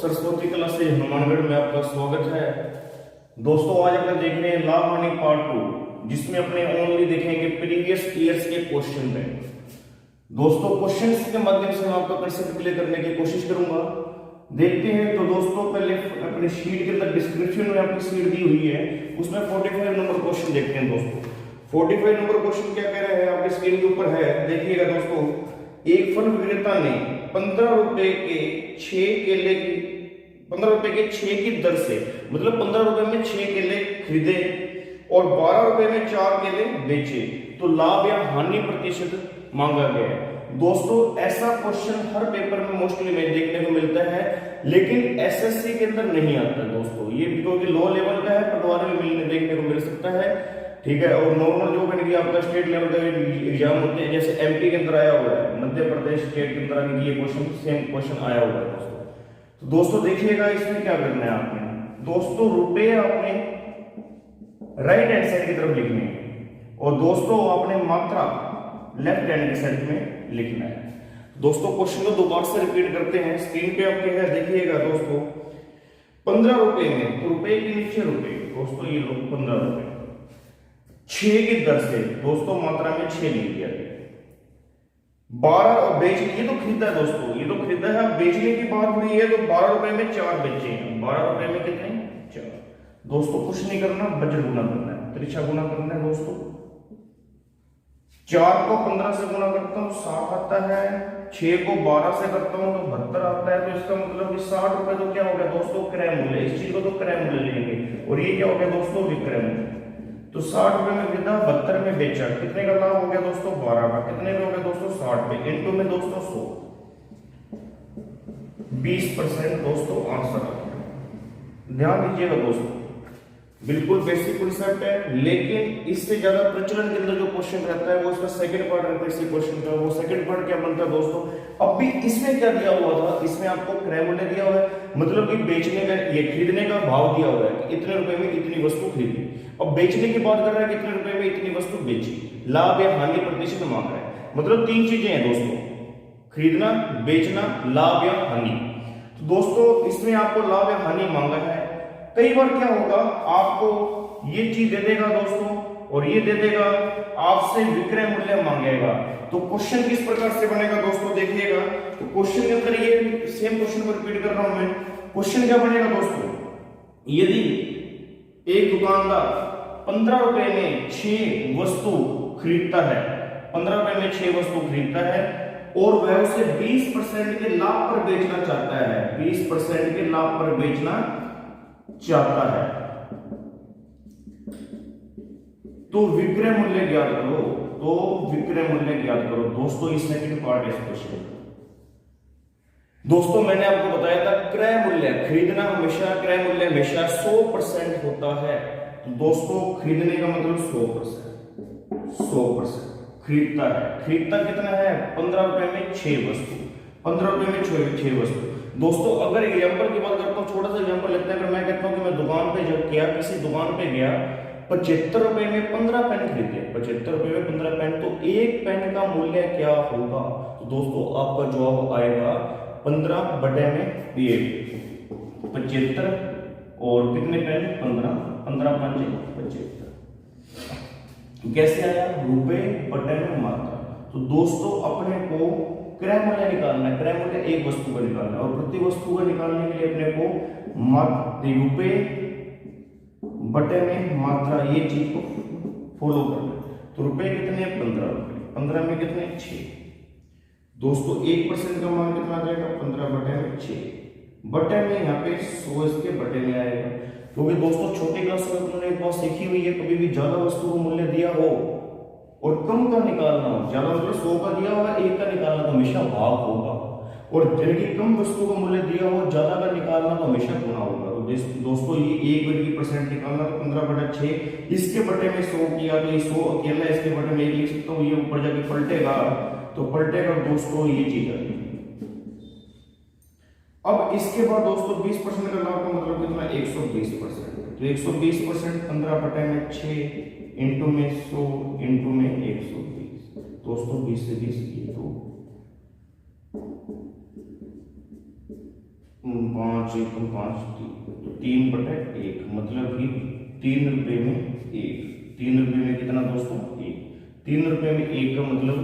Saraswati class से हनुमानगढ़ में आपका स्वागत है। दोस्तों आज अपने देख रहे हैं लाभ हानि पार्ट 2, जिसमें अपने ओनली देखेंगे प्रीवियस ईयर्स के क्वेश्चन बैंक। दोस्तों क्वेश्चंस के माध्यम से मैं आपका कंसेप्ट क्लियर करने की कोशिश करूंगा। देखते हैं। तो दोस्तों पहले अपने शीट के अंदर डिस्क्रिप्शन में आपकी शीट दी हुई है, उसमें 45 नंबर क्वेश्चन देखते हैं। दोस्तों 45 नंबर क्वेश्चन क्या कह रहे हैं, आपके स्क्रीन के ऊपर है, देखिएगा। दोस्तों एक फल विक्रेता ने 15 रुपए के 6 केले की 15 रुपए के 6 की दर से, मतलब 15 रुपए में 6 केले खरीदे और 12 रुपए में 4 केले बेचे, तो लाभ या हानि प्रतिशत मांगा गया है। दोस्तों ऐसा क्वेश्चन हर पेपर में मोस्टली में देखने को मिलता है, लेकिन एसएससी के अंदर नहीं आता है। दोस्तों ये क्योंकि लो लेवल का है, पटवारी में मिलने देखने को मिल सकता है, ठीक है। और नॉर्मल जो है आपका स्टेट लेवल का एग्जाम होते हैं, जैसे एमपी के अंदर आया हुआ है, मध्य प्रदेश स्टेट के अंदर ये क्वेश्चन सेम क्वेश्चन आया हुआ है। दोस्तों तो दोस्तों देखिएगा इसमें क्या करना है आपने। दोस्तों रुपए आपने राइट हैंड साइड की तरफ लिखने हैं और दोस्तों आपने मात्रा लेफ्ट हैंड साइड में लिखना है। दोस्तों क्वेश्चन को दोबारा से रिपीट करते हैं, स्क्रीन पे आपके है, देखिएगा। दोस्तों 15 रुपए में, तो रुपए के नीचे रुपए, दोस्तों ये लोग 15 रुपए 6 की दर से, दोस्तों मात्रा में 6 लिख दिया गया। 12 और बेच, ये तो खरीदा है। दोस्तों ये तो खरीदा है, बेचने की बात हुई है, तो 12 रुपए में 4 बेचे हैं। 12 रुपए में कितने? 4। दोस्तों कुछ नहीं करना, बजट गुना करना है, त्रिछा गुना करना है। दोस्तों 4 को 15 से गुना करता हूं 60 आता है, 6 को 12 से करता हूं तो 72 आता है। तो इसका मतलब कि 60 रुपए तो क्या हो गया दोस्तों? क्रय मूल्य। इस चीज को तो क्रय मूल्य लेंगे, और ये क्या हो गया दोस्तों? विक्रय मूल्य। तो 60 रुपए में खरीदा, 72 में बेचा, कितने का लाभ हो गया दोस्तों? 12 का। कितने में हो गया दोस्तों? 60 पे, इनटू में दोस्तों 100, 20% दोस्तों आंसर आ गया। ध्यान दीजिएगा दोस्तों, बिल्कुल बेसिक कॉन्सेप्ट है, लेकिन इससे ज्यादा प्रचलन के अंदर जो क्वेश्चन रहता है वो इसका सेकंड पार्ट रहता है। इसी क्वेश्चन का वो सेकंड पार्ट क्या बनता है दोस्तों? अब भी इसमें क्या दिया हुआ था? इसमें आपको क्रय मूल्य दिया हुआ है, मतलब कि बेचने का, ये खरीदने का भाव दिया हुआ है कि इतने रुपए में इतनी वस्तु खरीदी। अब बेचने की बात कर रहा है, कितने रुपए में इतनी वस्तु बेची, लाभ या हानि प्रतिशत मांग रहा है। मतलब 3 चीजें हैं दोस्तों, खरीदना, बेचना, लाभ या हानि। तो दोस्तों इसमें आपको लाभ या हानि मांगा है। कई बार क्या होगा, आपको ये चीज दे देगा दोस्तों, और ये दे देगा, आपसे विक्रय मूल्य मांगेगा। तो क्वेश्चन किस प्रकार से बनेगा दोस्तों? देखिएगा। तो क्वेश्चन के अंदर ये सेम क्वेश्चन को रिपीट कर रहा हूं मैं। क्वेश्चन क्या बनेगा दोस्तों? यदि एक दुकानदार 15 रुपए में 6 वस्तु खरीदता है, 15 रुपए में 6 वस्तु खरीदता है, और वह उसे 20% के लाभ पर बेचना चाहता है, 20% के लाभ पर बेचना चाहता है, तो विक्रय मूल्य ज्ञात करो। तो विक्रय मूल्य ज्ञात करो। दोस्तों ये सेकंड पार्ट है इस क्वेश्चन का। दोस्तों मैंने आपको बताया था क्रय मूल्य, खरीदना हमेशा, क्रय मूल्य हमेशा 100% होता है। तो दोस्तों खरीदने का मतलब 100% खरीदता है। खरीदता कितना है? 15 रुपए में 6 वस्तु, 15 रुपए में 6 वस्तु। दोस्तों अगर एग्जांपल की बात करता हूँ, छोटा सा एग्जांपल लेते हैं। अगर मैं कहता हूँ कि मैं दुकान पे जब गया, किसी दुकान पे गया, 75 रुपए में 15 पेन खरीदे, 75 रुपए में 15 पेन, तो एक पेन का मूल्य क्या होगा? तो दोस्तों आपका जवाब आएगा 15 बटे में 1, 75, और कितने पेन? 15, 15 5 75। कैसे आया? रुपए बटे में मात्रा। तो दोस्तों अपने को क्रय मूल्य निकालना है, क्रय मूल्य एक वस्तु का निकालना है, और प्रति वस्तु का निकालने के लिए अपने को रुपए बटे में मात्रा, ये चीज को फॉलो करना है। तो रुपए कितने? 15 रुपए, 15 में कितने? 6। दोस्तों 1% का मान कितना आ जाएगा? 15 बटे में 6, बटे में यहाँ पे 100 इसके बटे में आएगा। क्योंकि दोस्तों छोटी क्लास में तुमने एक बात सीखी हुई है, कभी भी ज्यादा वस्तु को मूल्य दिया हो और कम का निकालना हो, ज्यादा मतलब 100 का दिया होगा, 1 का निकालना तो हमेशा भाग होगा, और जबकि कम वस्तु को मूल्य दिया हो, ज्यादा का निकालना तो हमेशा गुना होगा। तो दोस्तों ये 1% निकालना, तो 15 बटा 6, इसके बटे में 100 किया, तो ये 100 अकेला, इसके बटे में 1 लिख सकता हूँ, ये ऊपर जाके पलटेगा, तो पलटेगा दोस्तों ये चीज आ गई। अब इसके बाद दोस्तों 20% का लाभ का मतलब कितना? 120%। तो 120% 15 बटे में 6, इंटू में 100, इंटू में 120। दोस्तों 20 से 20 ये तो 5 एकम 5 तो 3/1 मतलब कि 3 रुपये में 1। 3 रुपये में कितना दोस्तों 1। 3 रुपये में 1 का मतलब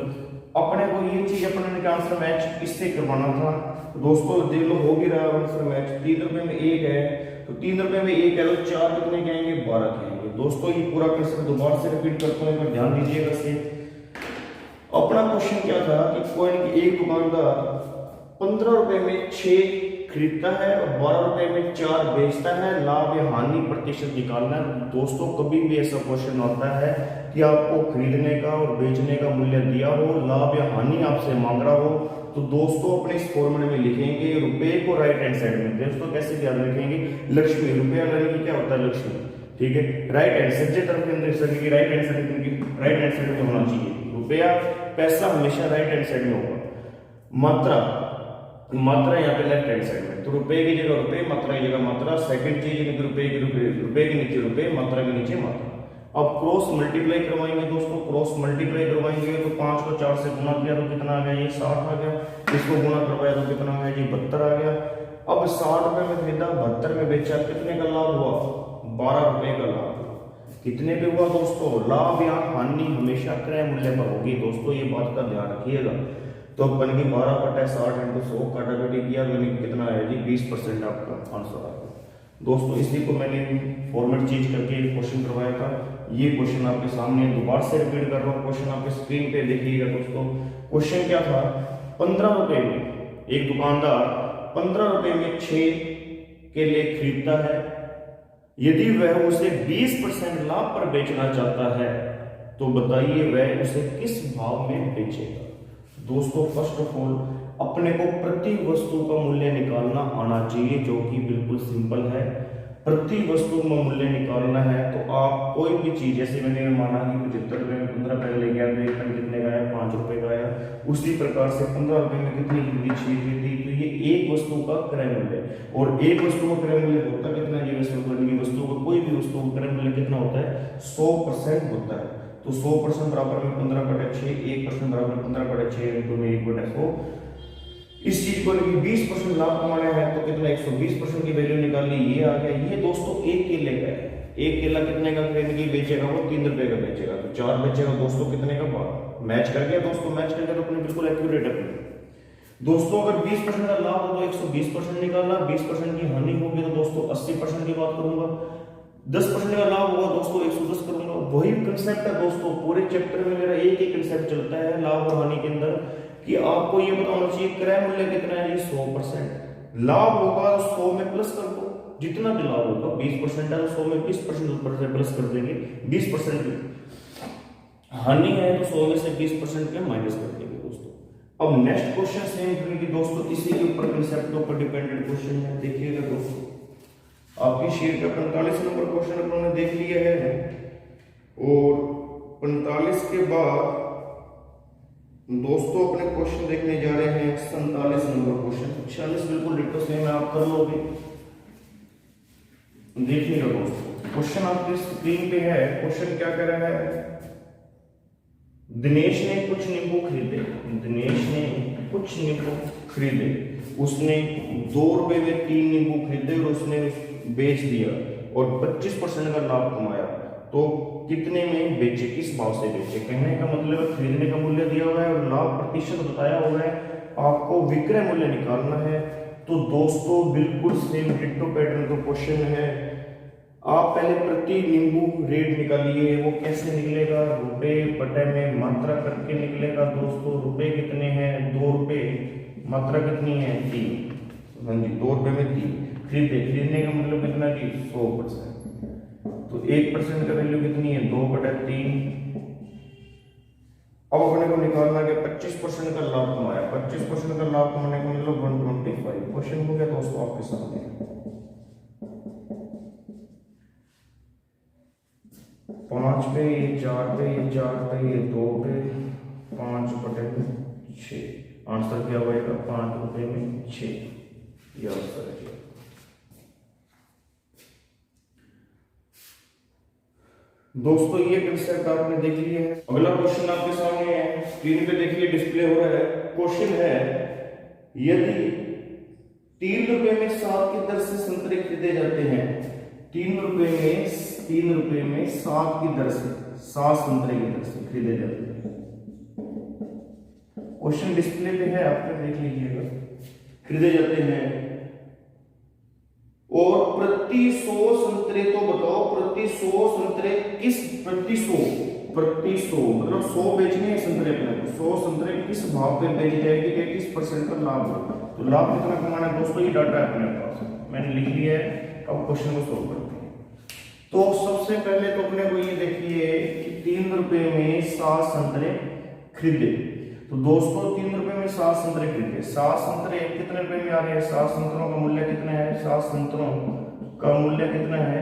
अपने को ये चीज अपने का आंसर मैच इससे करवाना था। तो दोस्तों देख लो हो भी रहा आंसर मैच। 3 रुपये में 1 है तो 3 रुपये में 1 है तो 4 कितने कहेंगे 12 कहेंगे। दोस्तों ये पूरा क्वेश्चन दोबारा से रिपीट करता हूँ, पर ध्यान दीजिएगा से। अपना क्वेश्चन क्या था कि कोई एक दुकानदार 15 रुपए में 6 खरीदता है और 12 रुपए में 4 बेचता है, लाभ या हानि प्रतिशत निकालना है। दोस्तों कभी भी ऐसा क्वेश्चन आता है कि आपको खरीदने का और बेचने का मूल्य दिया हो, लाभ या हानि आपसे मांग रहा हो, तो दोस्तों अपने इस फॉर्मूले में लिखेंगे रुपए को राइट हैंड साइड में। दोस्तों कैसे याद रखेंगे, लक्ष्मी रुपया यानी कि क्या होता है लक्ष्मी, ठीक है। राइट हैंड सब्जेक्ट तरफ के अंदर राइट हैंड साइड में होना चाहिए। रुपया पैसा हमेशा राइट हैंड साइड में होगा। मात्रा यहाँ पे लेफ्ट हैंड साइड में, तो रुपए की जगह रुपए, मात्रा की जगह मात्रा। सेकंड चीज रुपए के नीचे रुपए, मात्रा के नीचे मात्रा। अब क्रॉस मल्टीप्लाई करवाएंगे दोस्तों, क्रॉस मल्टीप्लाई करवाएंगे तो 5 को 4 से गुना किया तो कितना आ गया, ये 60 आ गया। इसको गुना करवाया तो कितना आ गया जी 72 आ गया। अब 60 रुपए में खरीदा, 72 में बेचा, कितने का लाभ हुआ 12 रुपए का लाभ। कितने पे हुआ दोस्तों, लाभ या हानि हमेशा क्रय मूल्य पर होगी। दोस्तों ये बात का ध्यान रखिएगा। तो बन गई 12/60 × 100 काटाकाटी किया, मैंने कितना आया जी 20% आपका आंसर आ गया। दोस्तों इसी को मैंने फॉर्मेट चेंज करके क्वेश्चन करवाया था। ये क्वेश्चन आपके सामने दोबारा से रिपीट कर रहा हूँ, क्वेश्चन आपके स्क्रीन पे देखिएगा दोस्तों। क्वेश्चन क्या था, 15 रुपए में एक दुकानदार 15 रुपए में 6 केले खरीदता है। यदि वह उसे 20% लाभ पर बेचना चाहता है तो बताइए वह उसे किस भाव में बेचेगा। दोस्तों फर्स्ट ऑफ ऑल अपने को प्रति वस्तु का मूल्य निकालना आना चाहिए, जो कि बिल्कुल सिंपल है। प्रति वस्तु का मूल्य निकालना है तो आप कोई भी चीज, जैसे मैंने माना कि 75 रुपए में 15 रुपए ले गया तो एक पेन कितने का आया 5 रुपए का आया। उसी प्रकार से 15 रुपए में कितनी खरीदी 6 खरीदी, तो ये एक वस्तु का क्रय मूल्य। और एक वस्तु का क्रय मूल्य होता है कितना जी, वस्तु का कोई भी वस्तु का क्रय मूल्य कितना होता है 100% होता है। तो 100% बराबर में 15/6, 1% बराबर 15/6 × 1/100। इस चीज को लेकर 20% लाभ कमाना है तो कितना 120% की वैल्यू निकालनी, ये आ गया। ये दोस्तों एक केले का है, एक केला कितने का खरीदने बेचेगा वो 3 रुपए का बेचेगा, तो 4 बेचेगा दोस्तों कितने का 12। मैच कर गया दोस्तों, मैच कर गया तो अपने बिल्कुल एक्यूरेट है दोस्तों। अगर 20% का लाभ हो तो 120% निकालना, 20% की हानि होगी तो दोस्तों 80% की बात करूंगा, 10% का लाभ होगा दोस्तों 110 करूंगा। वही कंसेप्ट है दोस्तों, पूरे चैप्टर में मेरा एक ही कंसेप्ट चलता है लाभ और हानि के अंदर, कि आपको ये बताना चाहिए क्रय मूल्य कितना है जी 100%। लाभ होगा 100 में प्लस कर दो, जितना भी लाभ होगा 20% है तो 100 में 20% ऊपर से प्लस कर देंगे, 20% की हानि है तो 100 में से 20% के माइनस कर देंगे दोस्तों। अब नेक्स्ट क्वेश्चन सेम करेंगे दोस्तों, इसी के ऊपर कंसेप्ट के ऊपर डिपेंडेंट क्वेश्चन है। देखिएगा दोस्तों आपकी शीट का 45 नंबर क्वेश्चन अपने देख लिया है, और 45 के बाद दोस्तों अपने क्वेश्चन देखने जा रहे हैं 47 नंबर क्वेश्चन। 46 बिल्कुल डिटो सेम है, आप कर लोगे। देखिएगा दोस्तों क्वेश्चन आपकी स्क्रीन पे है। क्वेश्चन क्या कह रहा है, दिनेश ने कुछ नींबू खरीदे। दिनेश ने कुछ नींबू खरीदे, उसने 2 रुपए में 3 नींबू खरीदे और उसने बेच दिया और 25% का लाभ कमाया, तो कितने में बेचे, किस भाव से बेचे। कहने का मतलब खरीदने का मूल्य दिया हुआ है और लाभ प्रतिशत बताया हुआ है, आपको विक्रय मूल्य निकालना है। तो दोस्तों बिल्कुल सेम डिट्टो पैटर्न का क्वेश्चन है। आप पहले प्रति नींबू रेट निकालिए, वो कैसे निकलेगा, रुपए बटे में मात्रा करके निकलेगा दोस्तों। रुपए कितने हैं 2 रुपए, मात्रा कितनी है 3, हाँ जी 2 रुपए में 3 खरीदने का मतलब कितना जी 100%, तो 1% का वैल्यू कितनी है 2/3। अब अपने को निकालना है 25% का लाभ कमाया, 25% का लाभ कमाने का मतलब 125। क्वेश्चन हो गया दोस्तों आपके सामने। 5 पे, ये 4 पे, ये 4 पे, ये 2 पे, 5/6। आंसर क्या होगा 5 रुपए में 6, ये आंसर है। दोस्तों ये कंसेप्ट आपने देख लिया है। अगला क्वेश्चन आपके सामने है, स्क्रीन पे देखिए डिस्प्ले हो रहा है। क्वेश्चन है, यदि ₹3 में 7 की दर से संतरे खरीदे जाते हैं। ₹3 में 7 की दर से, 7 संतरे की दर से खरीदे जाते हैं। क्वेश्चन डिस्प्ले पे है, आप देख लीजिएगा। खरीदे जाते हैं और प्रति 100 संतरे, तो बताओ प्रति 100 संतरे प्रति 100 मतलब 100 बेचने हैं संतरे अपने को, 100 संतरे किस भाव पे बेच जाएगी कि किस परसेंट का लाभ होगा। तो लाभ कितना कमाना है दोस्तों, ये डाटा है अपने पास, मैंने लिख लिया है। अब क्वेश्चन को सोल्व करते हैं। तो सबसे पहले तो अपने को ये देखिए कि ₹3 में 7 संतरे खरीदे। तो दोस्तों ₹3 में 7 संतरे खरीदे, 7 संतरे कितने रुपए में आ रहे हैं, 7 संतरों का मूल्य कितना है, 7 संतरों का मूल्य कितना है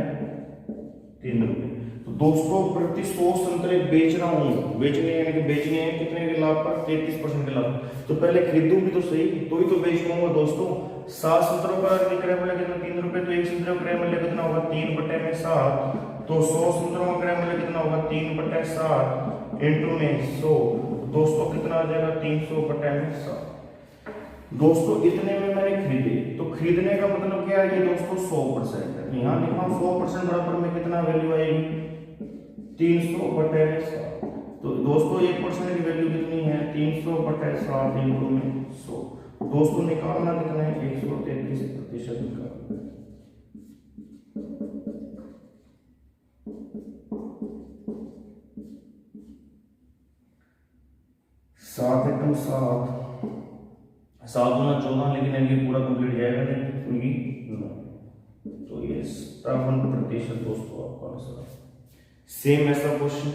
₹3। तो दोस्तों प्रति 100 संतरे बेच रहा हूं, बेचने यानी कि बेचने हैं कितने के लाभ पर, 33% के लाभ। तो पहले खरीदूं भी तो सही, तो ही तो बेच पाऊंगा दोस्तों। 7 संतरों का क्रय मूल्य कितना, ₹3। तो एक संतरे का क्रय मूल्य कितना होगा, 3/7। तो 100 संतरों का क्रय मूल्य कितना होगा, 3/7 इंटू में 100। दोस्तों कितना आ जाएगा, 300/7। दोस्तों इतने में मैंने खरीदे, तो खरीदने का मतलब क्या है, ये दोस्तों 100% है। यहाँ लिखा 100% बराबर में कितना वैल्यू आएगी, 300/7। तो दोस्तों 1% की वैल्यू कितनी है, 300/7 इंटू में 100। दोस्तों निकालना कितना है, 133% निकालना। 7 एकम 7, 7 गुना 14, लेकिन इनकी पूरा कंप्लीट जाएगा नहीं, तो ये 57% दोस्तों आपका आंसर। सेम ऐसा क्वेश्चन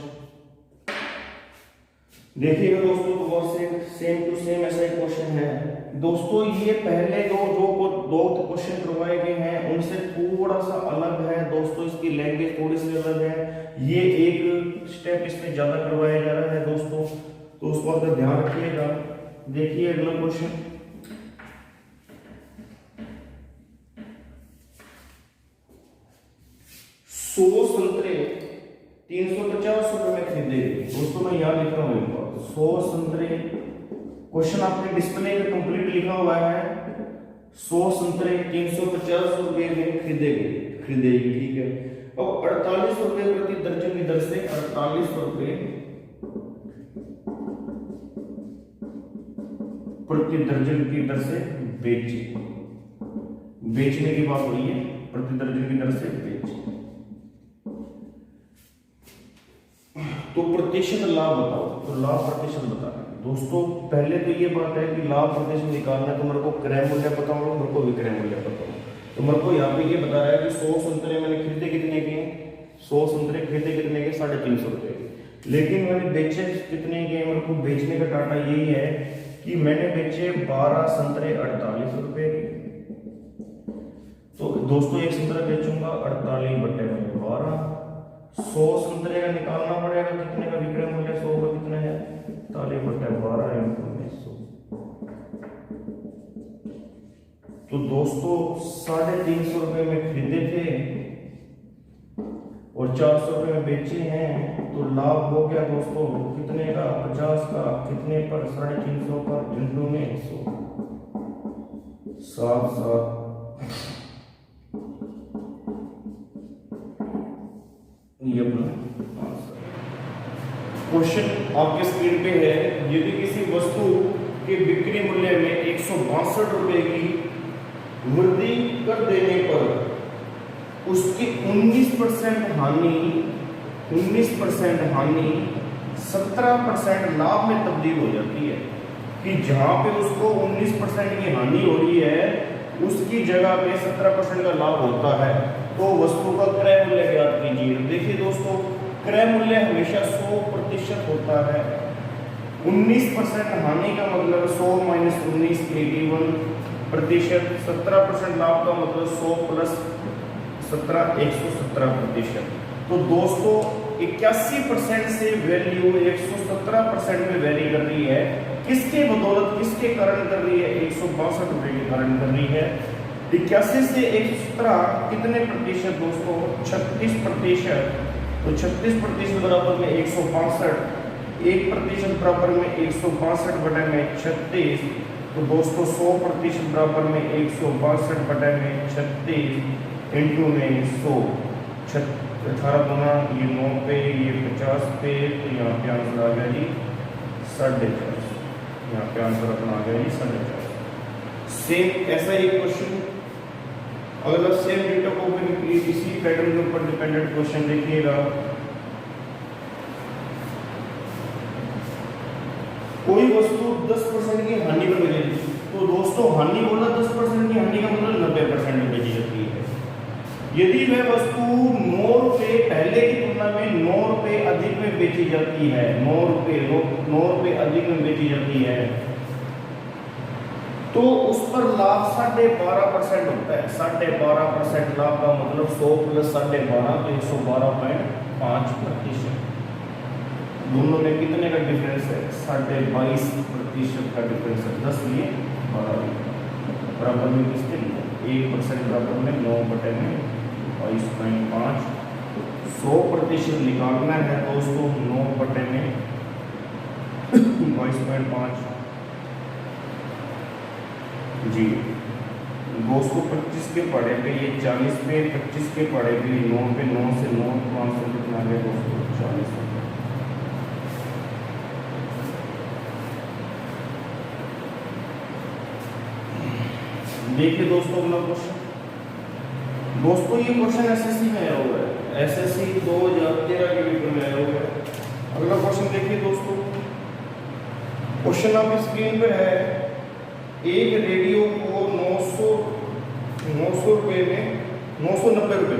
देखिएगा दोस्तों, तो और सेम टू सेम ऐसा एक क्वेश्चन है दोस्तों। ये पहले दो क्वेश्चन करवाए गए हैं, उनसे थोड़ा सा अलग है दोस्तों, इसकी लैंग्वेज थोड़ी सी अलग है। ये एक स्टेप इसमें ज्यादा करवाया जा रहा है दोस्तों, तो उस पर का ध्यान रखिएगा। देखिए अगला क्वेश्चन, 100 संतरे 350 रुपए में खरीदे गए। दोस्तों मैं यहाँ लिख रहा हूँ 100 संतरे, क्वेश्चन आपने डिस्प्ले में कंप्लीट लिखा हुआ है। 100 संतरे 350 रुपए में खरीदे गए, ठीक है। अब 48 रुपए प्रति दर्जन की दर से 48 रुपए प्रति दर्जन की दर से बेचने की बात हो रही है, प्रति दर्जन की दर से बेचे। तो प्रतिशत लाभ बताओ, तो लाभ प्रतिशत बताना दोस्तों। पहले तो ये बात है कि लाभ प्रतिशत निकालना है, तो मेरे को क्रय मूल्य पता होगा, मेरे को विक्रय मूल्य पता होगा। तो मेरे को यहाँ पे ये बता रहा है कि 100 संतरे मैंने खरीदे कितने के, 100 संतरे खरीदे कितने के, 350 रुपए के। लेकिन मैंने बेचे कितने के, मेरे को बेचने का डाटा यही है कि मैंने बेचे 12 संतरे 48 रुपए के। तो दोस्तों एक संतरा बेचूंगा 48/12, 100 संतरे का निकालना पड़ेगा कितने का विक्रय मूल्य, 100 का कितना है, 48/12 इंटू 100। तो दोस्तों 350 रुपए में खरीदे थे और 400 रुपए में बेचे हैं, तो लाभ हो गया दोस्तों कितने का, 50 का, कितने पर, 350 पर इंटू में 100, 7 ये अपना आंसर। क्वेश्चन आपके स्क्रीन पे है, यदि किसी वस्तु के बिक्री मूल्य में 162 रुपए की वृद्धि कर देने पर उसकी 19% हानि 17% लाभ में तब्दील हो जाती है। कि जहां पे उसको 19% की हानि हो रही है, उसकी जगह पे 17% का लाभ होता है, तो वस्तु का क्रय मूल्य ज्ञात कीजिए। देखिए दोस्तों, क्रय मूल्य हमेशा 100% होता है। 19% हानि का मतलब 100 - 19 81%, 17% लाभ का मतलब 100 + 17 117%। तो दोस्तों 81% से वैल्यू 117% में वेरी कर रही है। किसके बदौलत, किसके कारण कर रही है, 162 रुपए के कारण कर रही है। 81 से 117 कितने प्रतिशत दोस्तों, 36%। तो 36% बराबर में 162, 1% बराबर में 162/36, तो दोस्तों 100% बराबर में 162/36 इंटू में 100 18 गुना ये 9 पे ये 50 पे, तो यहाँ पे आंसर आ गया जी 4.5। यहाँ पे आंसर अपना आ गया जी 4.5। सेम ऐसा ही क्वेश्चन अगर आप सेम डेटा को इसी पैटर्न के ऊपर डिपेंडेंट क्वेश्चन देखिएगा। कोई वस्तु 10% की हानि पर मिलेगी, तो दोस्तों हानि बोला 10% की हानि का मतलब 90% में बेची जाती है। यदि वह वस्तु 9 रुपये पहले की तुलना में 9 रुपये अधिक में बेची जाती है, 9 रुपये अधिक में बेची जाती है, तो उस पर लाभ 12.5% होता है। 12.5% लाभ का मतलब 100 + 12.5 तो 112.5%। दोनों में कितने का डिफरेंस है? 22.5% का डिफरेंस है। 10 लिए 12 बराबर में किसके लिए 1% बराबर में 9/22.5। 100% निकालना है दोस्तों 9/22.5 जी। 225 के पढ़े पे ये 40 पे, 25 के पढ़े पे 9 पे, 9 से 9 तो आंसर कितना आ गया दोस्तों 40 रुपये। देखिए दोस्तों अगला क्वेश्चन। दोस्तों ये क्वेश्चन एसएससी में आया हुआ है, एसएससी 2013 के पेपर में आया हुआ है। अगला क्वेश्चन देखिए दोस्तों, क्वेश्चन आपकी स्क्रीन पर है। एक रेडियो को 990 रुपये में 990 रुपये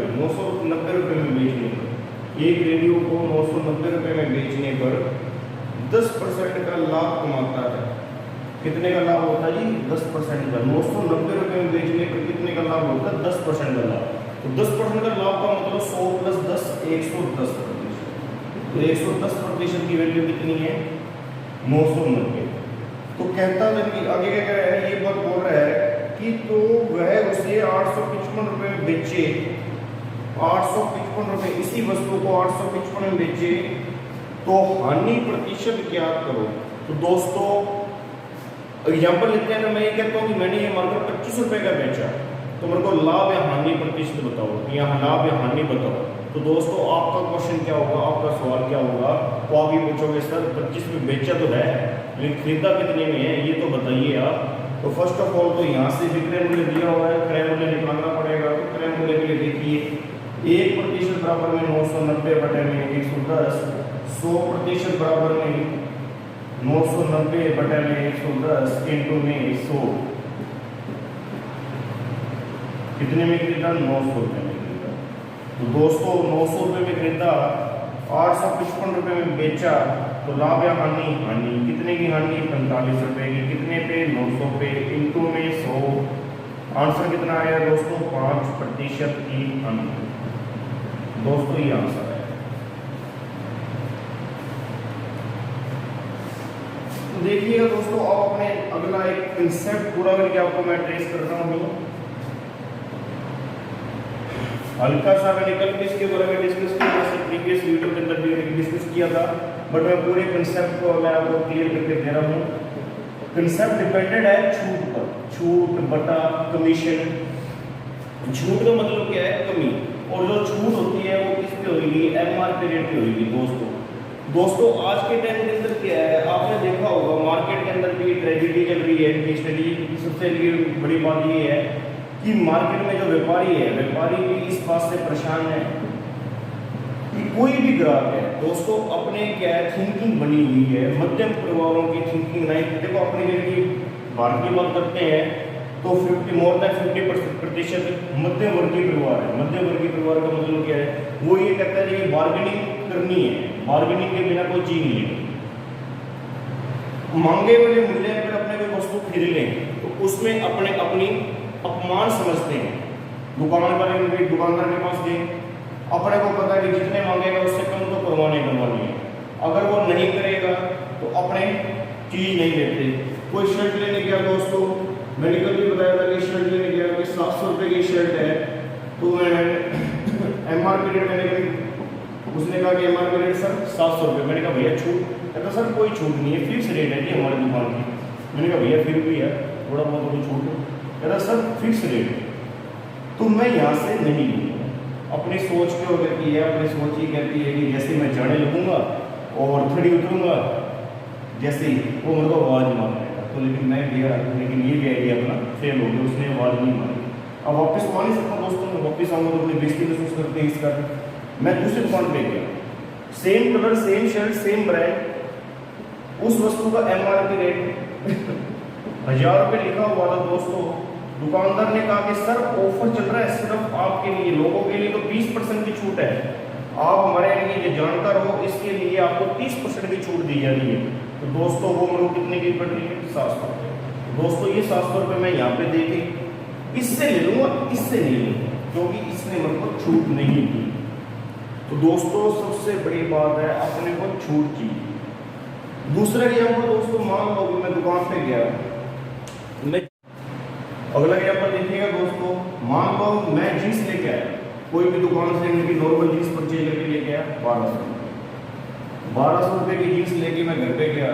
में बेचने पर, एक रेडियो को 990 रुपये में बेचने पर 10% का लाभ कमाता है। कितने का लाभ होता है जी? 10% का। 990 रुपये में बेचने पर कितने का लाभ होता है? 10% का लाभ। तो 10% का लाभ का मतलब 100 + 10 110%। तो 110% की वैल्यू कितनी है? 990। तो कहता है कि आगे क्या कह रहा है, ये बात बोल रहा है कि तो वह उसे 855 रुपये में बेचे, 855 रुपये, इसी वस्तु को 855 में बेचे, तो हानि प्रतिशत ज्ञात करो। तो दोस्तों एग्जाम्पल लेते हैं ना, मैं ये कहता हूँ कि मैंने ये मार्कर 25 रुपये का बेचा, तो मेरे को लाभ या हानि प्रतिशत बताओ, यहाँ लाभ या हानि बताओ। तो दोस्तों आपका क्वेश्चन क्या होगा, आपका सवाल क्या होगा, तो आप ये पूछोगे सर 25 में बेचा तो है लेकिन खरीदा कितने में है ये तो बताइए आप। तो फर्स्ट ऑफ ऑल तो यहाँ से विक्रय मूल्य दिया हुआ है, क्रय मूल्य निकालना पड़ेगा। तो क्रय मूल्य के लिए देखिए 1% बराबर में 990/110, 100% बराबर में 990/110 इंटू में 100। कितने में खरीदा? 900 रुपये में खरीदा। तो दोस्तों 900 रुपये में खरीदा, 855 रुपये में बेचा, तो लाभ या हानि? हानि। कितने की हानि? 45 रुपये की। कितने पे? 900 पे, इंटू में 100। आंसर कितना आया दोस्तों? 5% की हानि। दोस्तों ये आंसर है। तो देखिएगा दोस्तों, अब अपने अगला एक कंसेप्ट पूरा करके आपको मैं ट्रेस कर रहा हूँ। हल्का सा मैंने कल भी इसके बारे में डिस्कस किया, जैसे प्रीवियस वीडियो के अंदर भी डिस्कस किया था, बट मैं पूरे कंसेप्ट को मैं आपको क्लियर करके दे रहा हूँ। कंसेप्ट डिपेंडेड है छूट पर, छूट बटा कमीशन। छूट का मतलब क्या है? कमी। और जो छूट होती है वो किस पे होगी? एमआरपी रेट पे होगी दोस्तों आज के टाइम के अंदर क्या है, आपने देखा होगा मार्केट के अंदर भी ट्रेजेडी चल रही है। स्टडी सबसे बड़ी बात ये है कि मार्केट में जो व्यापारी है, व्यापारी भी इस बात से परेशान है कि कोई भी ग्राहक है दोस्तों अपने क्या है थिंकिंग बनी हुई है, मध्यम परिवारों की थिंकिंग नहीं। देखो अपने यदि भारत की बात करते हैं तो 50% मध्यम वर्गीय परिवार है। मध्यम वर्गीय परिवार का मतलब क्या है? वो ये कहता है कि बार्गेनिंग करनी है, बार्गेनिंग के बिना कोई चीज नहीं लेनी। मांगे वाले मूल्य पर अपने कोई वस्तु खरीद लें तो उसमें अपने अपनी अपमान समझते हैं। दुकानदार के पास गए, अपने को पता है कि जितने मांगेगा उससे कम तो करवानी है, अगर वो नहीं करेगा तो अपने चीज नहीं लेते। कोई शर्ट लेने गया दोस्तों, मेडिकल भी बताया था कि शर्ट लेने गया कि 700 रुपये की शर्ट है, तो एमआरपी रेट मैंने उसने कहा कि एमआरपी रेट सर 700 रुपये। मैंने कहा भैया छूट? कहता सर कोई छूट नहीं है, फिक्स रेट है जी हमारी दुकान की। मैंने कहा भैया फिर भी यार थोड़ा बहुत तो छूट दो। कह रहा सर फिक्स रेट है, तो मैं यहाँ से नहीं लूँगा। अपनी सोच के होकर की है, अपनी सोच ही कहती है कि जैसे मैं जाने लगूँगा और खड़ी उतरूँगा जैसे ही वो मेरे को आवाज़ मारेगा। तो लेकिन मैं गया, लेकिन ये भी आइडिया अपना फेल हो गया, उसने आवाज़ नहीं मारी। अब वापस तो आ नहीं सकता दोस्तों, मैं वापस आऊँगा तो अपनी बेइज्जती महसूस करते हैं इसका। मैं दूसरी दुकान पे गया, same colour, same shirt, same brand, उस वस्तु का MRP रेट 1000 रुपये लिखा हुआ था दोस्तों। दुकानदार ने कहा कि सर ऑफर चल रहा है सिर्फ आपके लिए, लोगों के लिए तो 20% की छूट है, आप हमारे लिए ये जानकार हो, इसके लिए आपको 30% की छूट दी जा रही है। तो दोस्तों वो मेरे को कितने की पड़ रही है? 700 रुपये। दोस्तों ये 700 रुपये मैं यहाँ पे दे के इससे ले लूँगा, इससे नहीं लूँगा, क्योंकि इसने मेरे को छूट नहीं दी। तो दोस्तों सबसे बड़ी बात है अपने को छूट की। दूसरा एग्जाम्पल दोस्तों, मान लो मैं दुकान पे गया, मैं अगला एग्जाम्पल देखिएगा दोस्तों, मान लो मैं जीन्स लेके आया, कोई भी दुकान से इनकी नॉर्मल जीन्स परचेज करके लेके आया 1200 रुपये की जीन्स लेके मैं घर पे गया।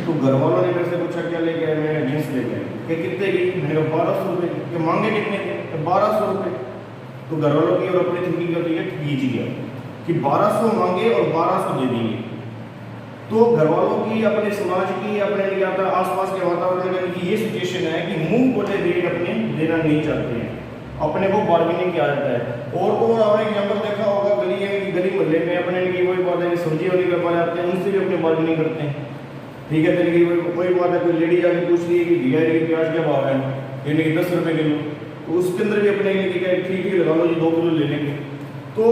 तो घर वालों ने मेरे से पूछा क्या लेके आया, मैं जीन्स लेके आया। कि कितने की? मैंने कहा 1200 रुपये की। कि मांगे कितने थे? 1200 रुपये। तो घर वालों की और अपनी थिंकिंग होती है ठीक गया कि 1200 मांगे और 1200 दे दिए। तो घर वालों की, अपने समाज की, अपने आसपास के वातावरण की ये सिचुएशन है कि मुंह बोले रेट अपने देना नहीं चाहते हैं, अपने को बार्गेनिंग की आदत है। और तो आपने एग्जाम्पल देखा होगा गली मोहल्ले में अपने की वही बात है, सब्जी वाली करवा जाते हैं, उनसे भी अपने बार्गेनिंग करते हैं। ठीक है, तरीके वही बात है, कोई लेडी जाके पूछ रही है कि भैया की प्याज क्या भाव है, यानी कि 10 रुपये किलो, तो उसके अंदर भी अपने ठीक है लगा लो जी 2 किलो ले लेंगे। तो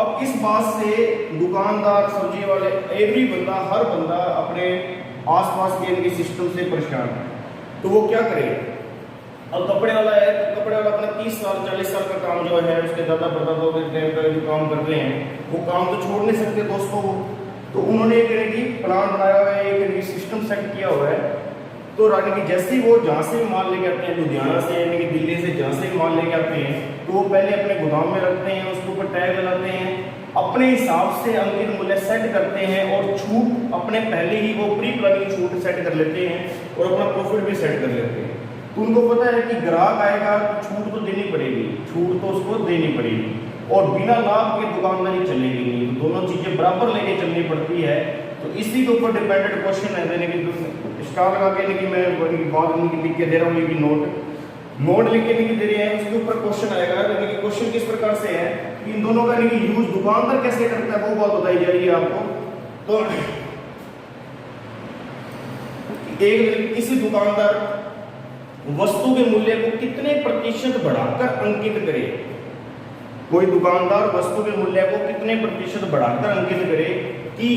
अब इस बात से दुकानदार, सब्जी वाले, एवरी बंदा, हर बंदा अपने आसपास के इनके सिस्टम से परेशान है। तो वो क्या करे? अब कपड़े वाला है, तो कपड़े वाला अपना 30 साल 40 साल का काम जो है, उसके दादा परदादा के जो काम कर रहे हैं, वो काम तो छोड़ नहीं सकते दोस्तों वो। तो उन्होंने एक प्लान बनाया हुआ है, एक सिस्टम सेट किया हुआ है। तो रानी की जैसे ही वो जहाँ से माल लेके आते हैं, लुधियाना से यानी कि दिल्ली से जहाँ से माल लेके आते हैं, तो वो पहले अपने गोदाम में रखते हैं, उसके ऊपर टैग लगाते हैं, अपने हिसाब से अंकित मूल्य सेट करते हैं और छूट अपने पहले ही वो प्री प्लानिंग छूट सेट कर लेते हैं और अपना प्रॉफिट भी सेट कर लेते हैं। तो उनको पता है कि ग्राहक आएगा तो छूट तो देनी पड़ेगी, छूट तो उसको देनी पड़ेगी, और बिना लाभ के दुकानदारी चलेगी नहीं। तो दोनों चीजें बराबर लेके चलनी पड़ती है। तो इसी के ऊपर डिपेंडेंट क्वेश्चन है, यानी कि स्टार लगा के, यानी कि मैं बात लिख के दे रहा हूँ, लेकिन नोट लिख के नहीं दे रहे हैं, उसके ऊपर क्वेश्चन आएगा। यानी कि क्वेश्चन किस प्रकार से है कि इन दोनों का यूज दुकानदार कैसे करता है, वो बात बताई जा रही है आपको। तो एक किसी दुकानदार वस्तु के मूल्य को कितने प्रतिशत बढ़ाकर अंकित करे, कोई दुकानदार वस्तु के मूल्य को कितने प्रतिशत बढ़ाकर अंकित करे कि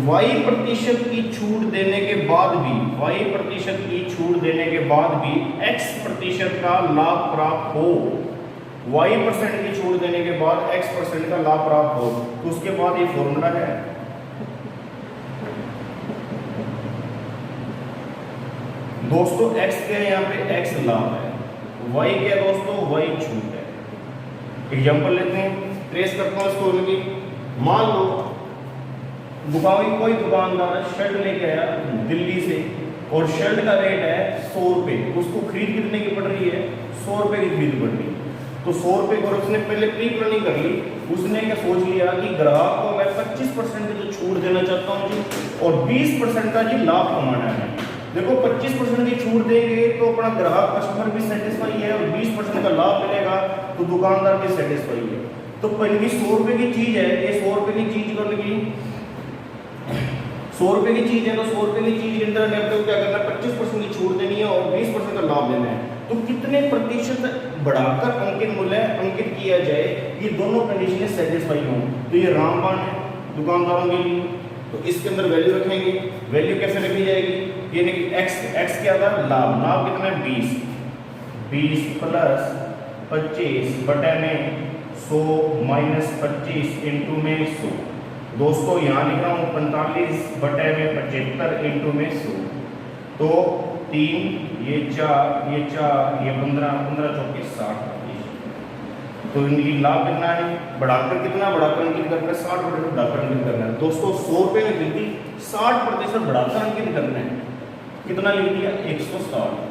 Y% की छूट देने के बाद भी, Y% की छूट देने के बाद भी X% का लाभ प्राप्त हो, Y% की छूट देने के बाद X% का लाभ प्राप्त हो। तो उसके बाद ये फॉर्मूला है, दोस्तों x क्या है, यहाँ पे x लाभ है, y क्या है दोस्तों, y छूट है। एग्जांपल लेते हैं, ट्रेस करता हूँ इसको। मान लो कोई दुकानदार शर्ट लेके आया दिल्ली से और शर्ट का रेट है 100 रुपये, उसको खरीद कितने की पड़ रही है, 100 रुपये की खरीद पड़ रही है। तो 100 रुपये को उसने पहले प्री प्लानिंग कर ली, उसने क्या सोच लिया कि ग्राहक को मैं 25% की तो छूट देना चाहता हूँ जी, और 20% का जी लाभ कमाना है। देखो 25% की छूट देंगे तो अपना ग्राहक कस्टमर भी सेटिस्फाई है और 20% का लाभ मिलेगा तो दुकानदार भी सेटिस्फाई है। तो पहले 100 रुपये की चीज है, ये 100 रुपये की चीज को लगी 100 रुपये की चीज है, तो 100 रुपये की चीज के अंदर आपको क्या करना है, 25% की छूट देनी है और 20% का लाभ देना है। तो कितने प्रतिशत बढ़ाकर अंकित मूल्य अंकित किया जाए, ये दोनों कंडीशनें सेटिस्फाई हों। तो ये रामबाण है दुकानदारों के लिए। तो इसके अंदर वैल्यू रखेंगे, वैल्यू कैसे रखी जाएगी, यानी कि x क्या था, लाभ कितना है 20 प्लस 25 बटे में 100 माइनस 25 इंटू में 100। दोस्तों यहाँ लिख रहा हूँ 45 बटे में 75 इंटू में 100। तो 3 ये 4 ये 4 ये 15 15 चौके 60। तो इनकी लाभ कितना है, बढ़ाकर कितना, बढ़ाकर अंकित करना है 60% बढ़ाकर अंकित करना है। दोस्तों 100 रुपये में गिनती 60% बढ़ाकर अंकित करना है, कितना लिख दिया 160।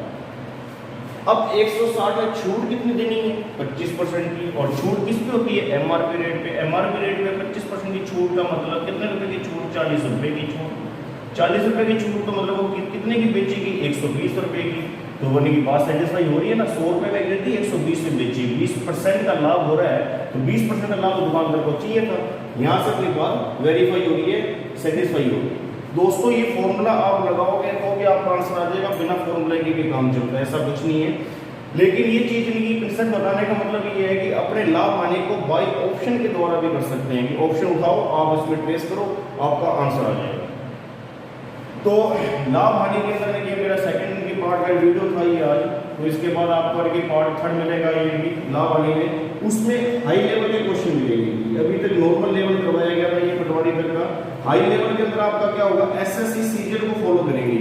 अब 160 में छूट कितनी देनी है 25% की, और छूट किस पे होती है एमआरपी रेट पे। एमआरपी रेट पे 25% की छूट का मतलब कितने रुपए की छूट, 40 रुपए की छूट। 40 रुपए की छूट तो मतलब वो कितने की बेचेगी 120 रुपए की। तो बोलने की बात सेटिस्फाई हो रही है ना, 100 रुपए में खरीदी 120 में बेची, 20% का लाभ हो रहा है, तो 20% का लाभ दुकानदार को चाहिए था। यहाँ से अपनी बात वेरीफाई हो रही है, सेटिस्फाई हो रही है। दोस्तों ये फॉर्मूला आप लगाओगे तो भी आपका आंसर आ जाएगा, बिना फॉर्मूले के भी काम चलता है, ऐसा कुछ नहीं है। लेकिन ये चीज इनकी कंसेप्ट बताने का मतलब ये है कि अपने लाभ हानि को बाय ऑप्शन के द्वारा भी कर सकते हैं, कि ऑप्शन उठाओ, आप उसमें ट्रेस करो, आपका आंसर आ जाएगा। तो लाभ हानि के अंदर ये मेरा सेकंड की पार्ट का वीडियो था ये आज, तो इसके बाद आपको आगे पार्ट थर्ड मिलेगा ये भी लाभ हानि में, उसमें हाई लेवल के क्वेश्चन मिलेंगे। अभी तक नॉर्मल लेवल करवाया गया था ये पटवारी तक का, हाई लेवल के अंदर आपका क्या होगा एसएससी सीजीएल को फॉलो करेंगे।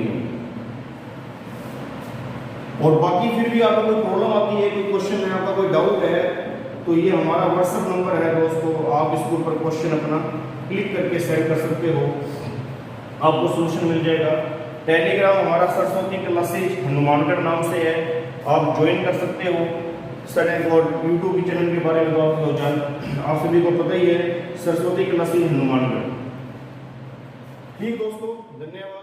और बाकी फिर भी आपको कोई प्रॉब्लम आती है, कोई क्वेश्चन में आपका कोई डाउट है, तो ये हमारा व्हाट्सएप नंबर है दोस्तों, आप इसके ऊपर क्वेश्चन अपना क्लिक करके सेंड कर सकते हो, आपको सोल्यूशन मिल जाएगा। टेलीग्राम हमारा सरस्वती क्लासेज हनुमानगढ़ नाम से है, आप ज्वाइन कर सकते हो सर। और यूट्यूब के चैनल के बारे में तो आप सभी को पता ही है, सरस्वती क्लासेज हनुमानगढ़। ठीक दोस्तों, धन्यवाद।